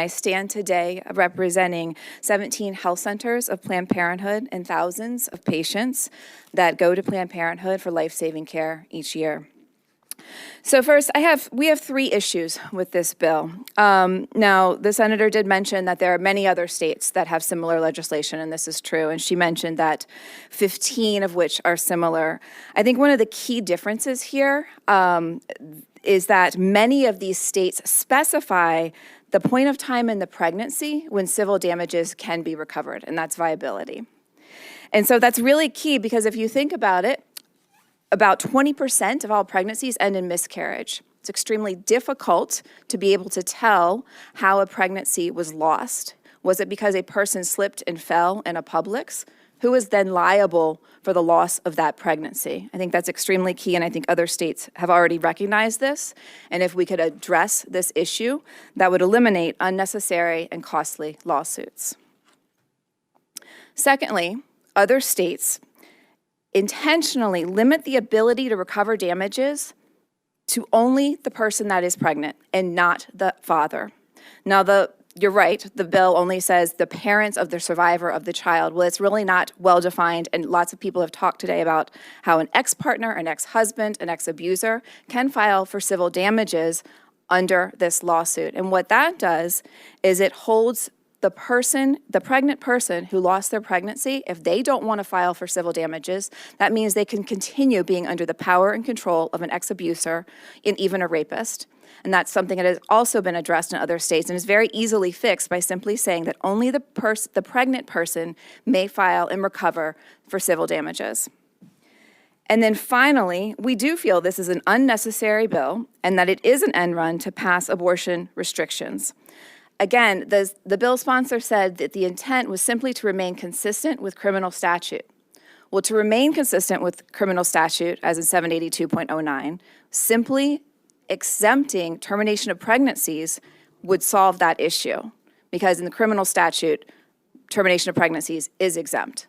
I stand today representing 17 health centers of Planned Parenthood and thousands of patients that go to Planned Parenthood for life-saving care each year. So first, we have 3 issues with this bill. Now, the senator did mention that there are many other states that have similar legislation, and this is true, and she mentioned that 15 of which are similar. I think one of the key differences here is that many of these states specify the point of time in the pregnancy when civil damages can be recovered, and that's viability. And so that's really key because if you think about it, about 20% of all pregnancies end in miscarriage. It's extremely difficult to be able to tell how a pregnancy was lost. Was it because a person slipped and fell in a Publix? Who is then liable for the loss of that pregnancy? I think that's extremely key, and I think other states have already recognized this. And if we could address this issue, that would eliminate unnecessary and costly lawsuits. Secondly, other states intentionally limit the ability to recover damages to only the person that is pregnant and not the father. Now, you're right, the bill only says the parents of the survivor of the child. Well, it's really not well defined, and lots of people have talked today about how an ex-partner, an ex-husband, an ex-abuser can file for civil damages under this lawsuit. And what that does is it holds the pregnant person who lost their pregnancy, if they don't want to file for civil damages, that means they can continue being under the power and control of an ex-abuser and even a rapist. And that's something that has also been addressed in other states and is very easily fixed by simply saying that only the pregnant person may file and recover for civil damages. And then finally, we do feel this is an unnecessary bill and that it is an end run to pass abortion restrictions. Again, the bill sponsor said that the intent was simply to remain consistent with criminal statute. Well, to remain consistent with criminal statute, as in 782.09, simply exempting termination of pregnancies would solve that issue, because in the criminal statute, termination of pregnancies is exempt.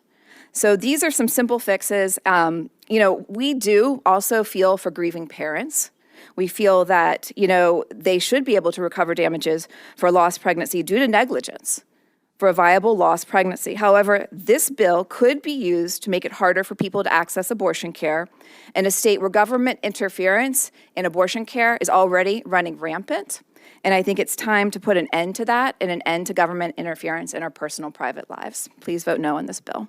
So these are some simple fixes. We do also feel for grieving parents. We feel that, they should be able to recover damages for a lost pregnancy due to negligence for a viable lost pregnancy. However, this bill could be used to make it harder for people to access abortion care in a state where government interference in abortion care is already running rampant. And I think it's time to put an end to that and an end to government interference in our personal private lives. Please vote no on this bill.